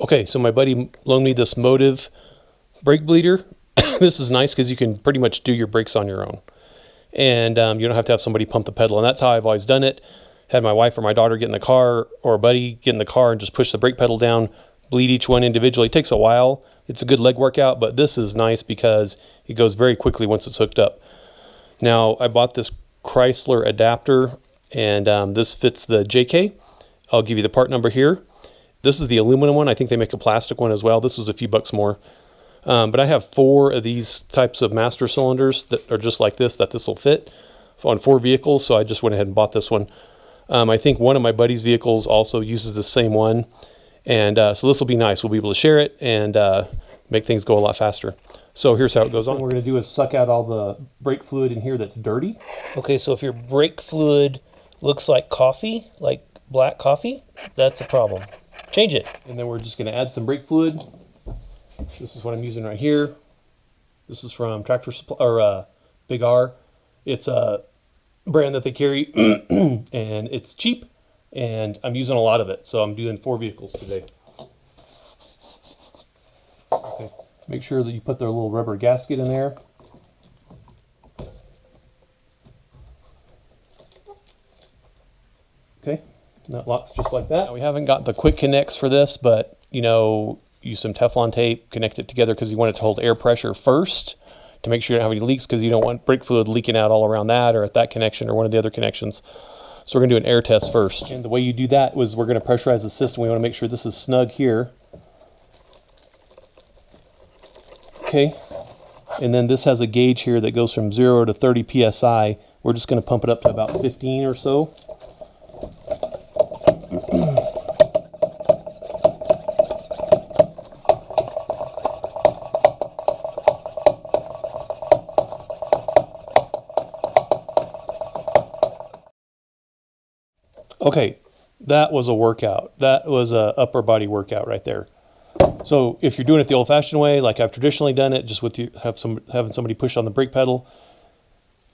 Okay, so my buddy loaned me this Motiv brake bleeder. This is nice because you can pretty much do your brakes on your own. And you don't have to have somebody pump the pedal. And that's how I've always done it. Had my wife or my daughter get in the car, or a buddy get in the car and just push the brake pedal down, bleed each one individually. It takes a while. It's a good leg workout, but this is nice because it goes very quickly once it's hooked up. Now, I bought this Chrysler Adapter, and this fits the JK. I'll give you the part number here. This is the aluminum one. I think they make a plastic one as well. This was a few bucks more. But I have 4 of these types of master cylinders that are just like this, that this will fit on 4 vehicles. So I just went ahead and bought this one. I think one of my buddy's vehicles also uses the same one. And so this will be nice. We'll be able to share it and make things go a lot faster. So here's how it goes on. What we're going to do is suck out all the brake fluid in here that's dirty. Okay, so if your brake fluid looks like coffee, like black coffee, that's a problem. Change it. And then we're just going to add some brake fluid. This is what I'm using right here. This is from Tractor Supply, or Big R. It's a brand that they carry, and it's cheap, and I'm using a lot of it. So I'm doing 4 vehicles today. Okay. Make sure that you put their little rubber gasket in there. Okay, and that locks just like that. Now, we haven't got the quick connects for this, but you know, use some Teflon tape, connect it together because you want it to hold air pressure first to make sure you don't have any leaks, because you don't want brake fluid leaking out all around that or at that connection or one of the other connections. So we're going to do an air test first. And the way you do that was we're going to pressurize the system. We want to make sure this is snug here. Okay. And then this has a gauge here that goes from 0 to 30 psi. We're just going to pump it up to about 15 or so. Okay, that was a workout. That was a upper body workout right there. So if you're doing it the old-fashioned way, like I've traditionally done it, just with you having somebody push on the brake pedal,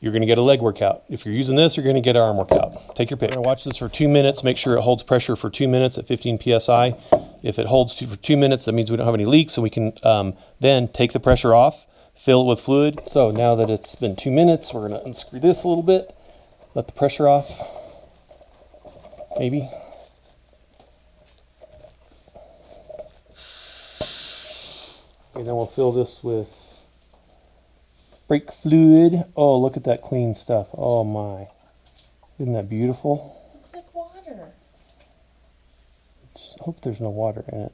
you're going to get a leg workout. If you're using this, you're going to get an arm workout. Take your pick. We're going to watch this for 2 minutes. Make sure it holds pressure for 2 minutes at 15 psi. If it holds for 2 minutes, that means we don't have any leaks, and we can then take the pressure off, fill it with fluid. So now that it's been 2 minutes, we're going to unscrew this a little bit, let the pressure off. Maybe. Okay, then we'll fill this with brake fluid. Oh, look at that clean stuff. Oh my. Isn't that beautiful? Looks like water. Just hope there's no water in it.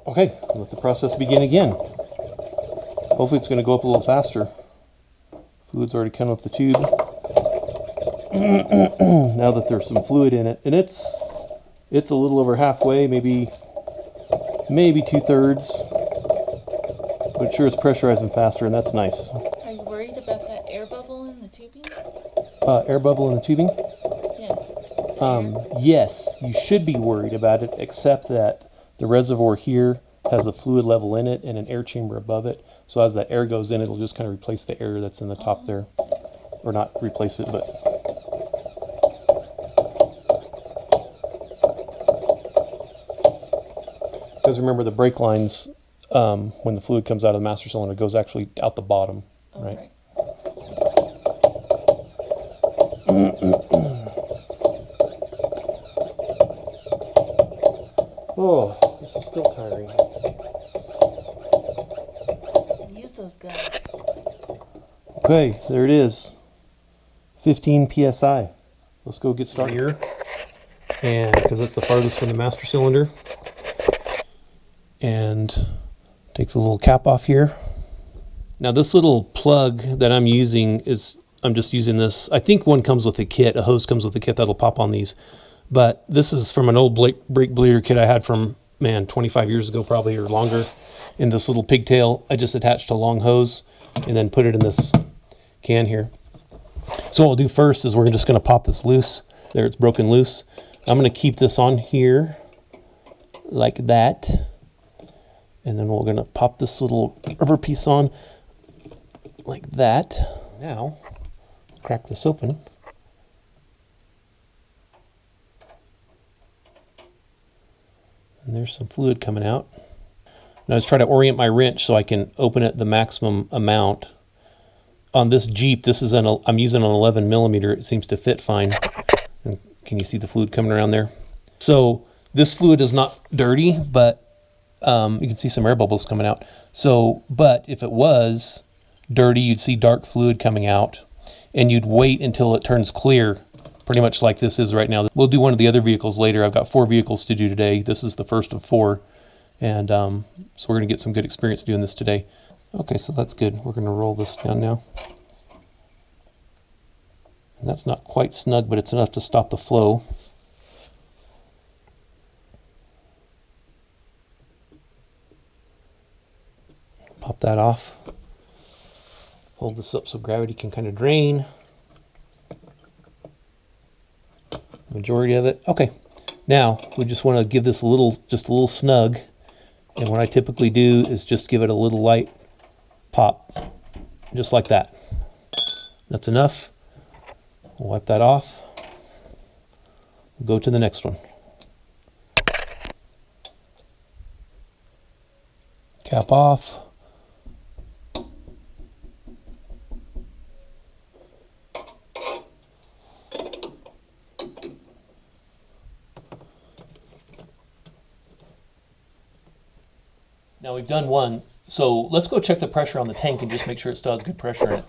Okay, let the process begin again. Hopefully it's going to go up a little faster. Fluid's already coming up the tube. Now that there's some fluid in it, and it's a little over halfway, maybe 2/3, but it sure is pressurizing faster, and that's nice. Are you worried about that air bubble in the tubing? Air bubble in the tubing? Yes. Yes, you should be worried about it, except that the reservoir here has a fluid level in it and an air chamber above it. So as that air goes in, it'll just kind of replace the air that's in the top there. Or not replace it, but... Because remember, the brake lines, when the fluid comes out of the master cylinder, goes actually out the bottom, right? Right. Oh, this is still tiring. Use those guns. Okay, there it is. 15 psi. Let's go get started here. And because that's the farthest from the master cylinder. And take the little cap off here. Now this little plug that I'm using is, I'm just using this. I think one comes with a kit. A hose comes with a kit that'll pop on these. But this is from an old brake bleeder kit I had from, man, 25 years ago probably, or longer. In this little pigtail, I just attached a long hose and then put it in this can here. So what we'll do first is we're just going to pop this loose. There, it's broken loose. I'm going to keep this on here like that. And then we're going to pop this little rubber piece on like that. Now, crack this open. And there's some fluid coming out. And I was trying to orient my wrench so I can open it the maximum amount. On this Jeep, I'm using an 11 millimeter. It seems to fit fine. And can you see the fluid coming around there? So this fluid is not dirty, but you can see some air bubbles coming out. So, but if it was dirty, you'd see dark fluid coming out, and you'd wait until it turns clear, pretty much like this is right now. We'll do one of the other vehicles later. I've got 4 vehicles to do today. This is the first of 4, and so we're going to get some good experience doing this today. Okay, so that's good. We're going to roll this down now. And that's not quite snug, but it's enough to stop the flow. Pop that off. Hold this up so gravity can kind of drain majority of it. Okay, now we just want to give this just a little snug, and what I typically do is just give it a little light pop, just like that. That's enough. We'll wipe that off. We'll go to the next one. Cap off. Now we've done one, so let's go check the pressure on the tank and just make sure it still has good pressure in it.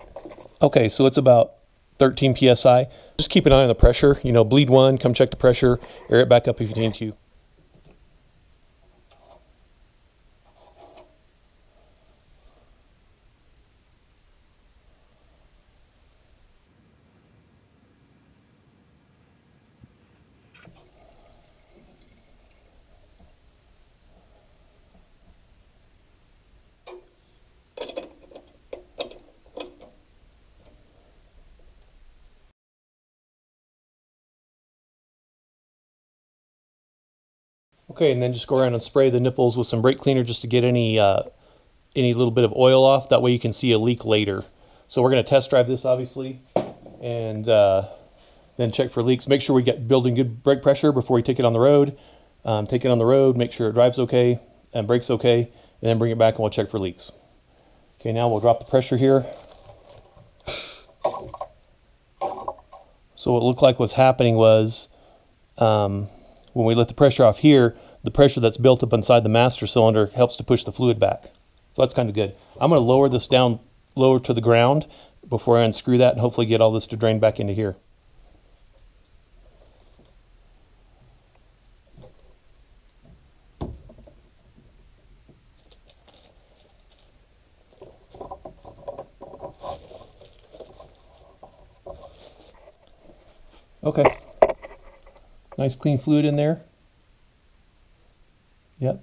Okay, so it's about 13 psi. Just keep an eye on the pressure. You know, bleed one, come check the pressure, air it back up if you need to. Okay, and then just go around and spray the nipples with some brake cleaner just to get any little bit of oil off. That way you can see a leak later. So we're going to test drive this, obviously, and then check for leaks. Make sure we get building good brake pressure before we take it on the road. Take it on the road, make sure it drives okay and brakes okay, and then bring it back and we'll check for leaks. Okay, now we'll drop the pressure here. So what looked like was happening was when we let the pressure off here, the pressure that's built up inside the master cylinder helps to push the fluid back. So that's kind of good. I'm going to lower this down lower to the ground before I unscrew that and hopefully get all this to drain back into here. Okay. Nice clean fluid in there. Yep.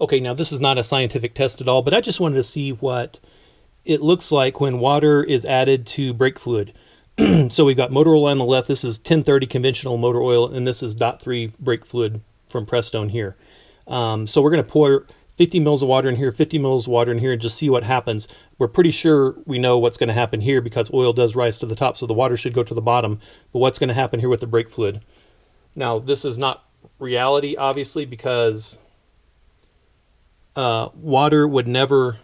Okay, now this is not a scientific test at all, but I just wanted to see what it looks like when water is added to brake fluid. So we've got motor oil on the left. This is 1030 conventional motor oil, and this is .3 brake fluid from Prestone here. So we're going to pour 50 mils of water in here, 50 mils of water in here, and just see what happens. We're pretty sure we know what's going to happen here because oil does rise to the top, so the water should go to the bottom. But what's going to happen here with the brake fluid? Now, this is not reality, obviously, because water would never,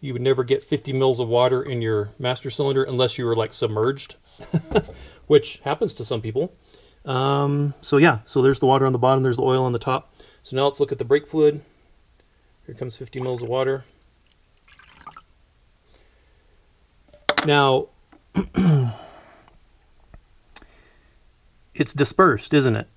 you would never get 50 mils of water in your master cylinder unless you were like submerged, which happens to some people. So yeah, so there's the water on the bottom, there's the oil on the top. So now let's look at the brake fluid. Here comes 50 mils of water. Now, it's dispersed, isn't it?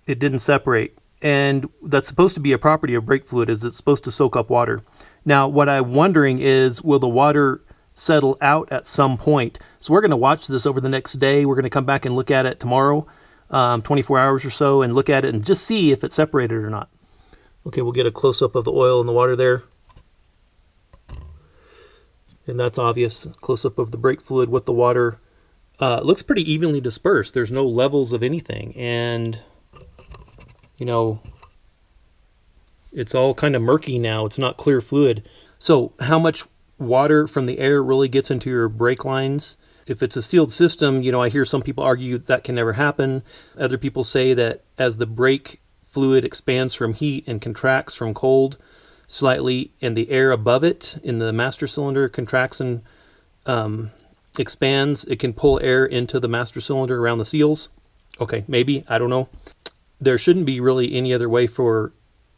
It didn't separate. And that's supposed to be a property of brake fluid, is it's supposed to soak up water. Now, what I'm wondering is, will the water settle out at some point? So we're going to watch this over the next day. We're going to come back and look at it tomorrow, 24 hours or so, and look at it and just see if it's separated or not. Okay, we'll get a close-up of the oil and the water there. And that's obvious. Close-up of the brake fluid with the water. It looks pretty evenly dispersed. There's no levels of anything. And, you know, it's all kind of murky now. It's not clear fluid. So how much water from the air really gets into your brake lines If it's a sealed system, I hear some people argue that can never happen. Other people say that as the brake fluid expands from heat and contracts from cold slightly, and the air above it in the master cylinder contracts and expands, it can pull air into the master cylinder around the seals. Okay, maybe, I don't know. There shouldn't be really any other way for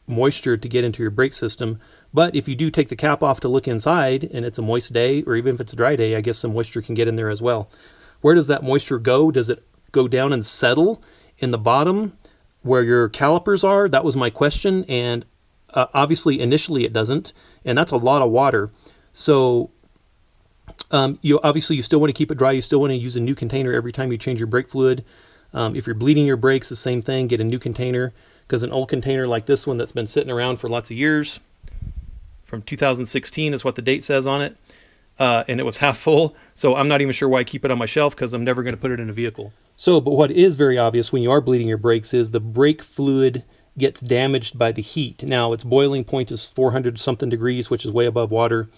moisture to get into your brake system. But if you do take the cap off to look inside and it's a moist day, or even if it's a dry day, I guess some moisture can get in there as well. Where does that moisture go? Does it go down and settle in the bottom where your calipers are? That was my question. And obviously, initially it doesn't. And that's a lot of water. So you still want to keep it dry. You still want to use a new container every time you change your brake fluid. If you're bleeding your brakes, the same thing. Get a new container, because an old container like this one that's been sitting around for lots of years, from 2016 is what the date says on it, and it was half full, so I'm not even sure why I keep it on my shelf, because I'm never going to put it in a vehicle. But what is very obvious when you are bleeding your brakes is the brake fluid gets damaged by the heat. Now, its boiling point is 400 something degrees, which is way above water,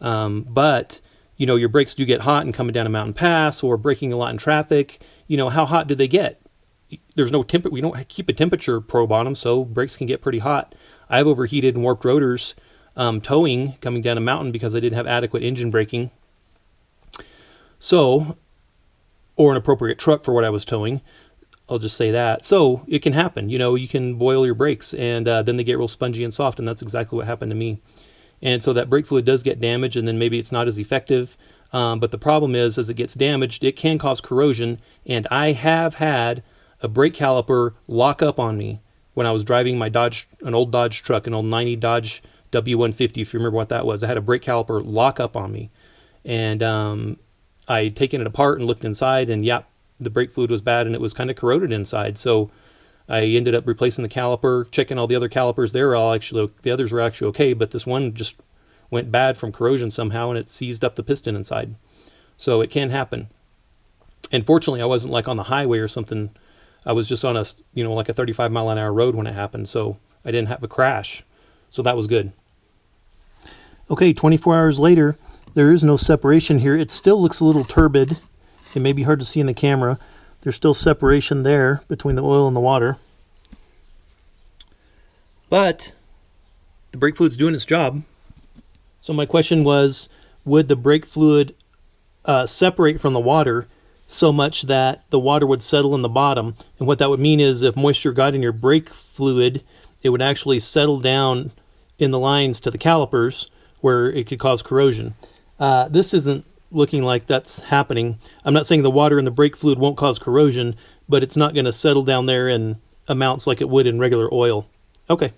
but your brakes do get hot and coming down a mountain pass or braking a lot in traffic. How hot do they get? There's no we don't keep a temperature probe on them, so brakes can get pretty hot. I've overheated and warped rotors towing coming down a mountain because I didn't have adequate engine braking. Or an appropriate truck for what I was towing. I'll just say that. So it can happen. You can boil your brakes, and then they get real spongy and soft, and that's exactly what happened to me. And so that brake fluid does get damaged, and then maybe it's not as effective. But the problem is, as it gets damaged, it can cause corrosion. And I have had a brake caliper lock up on me when I was driving an old Dodge truck, an old 90 Dodge W150, if you remember what that was. I had a brake caliper lock up on me. And I'd taken it apart and looked inside, and the brake fluid was bad, and it was kind of corroded inside. So I ended up replacing the caliper, checking all the other calipers. The others were actually okay, but this one just went bad from corrosion somehow, and it seized up the piston inside. So it can happen. And fortunately, I wasn't like on the highway or something. I was just on a 35 mile an hour road when it happened, so I didn't have a crash. So that was good. Okay, 24 hours later, there is no separation here. It still looks a little turbid. It may be hard to see in the camera. There's still separation there between the oil and the water. But the brake fluid's doing its job. So my question was, would the brake fluid separate from the water so much that the water would settle in the bottom? And what that would mean is if moisture got in your brake fluid, it would actually settle down in the lines to the calipers where it could cause corrosion. This isn't looking like that's happening. I'm not saying the water in the brake fluid won't cause corrosion, but it's not going to settle down there in amounts like it would in regular oil. Okay.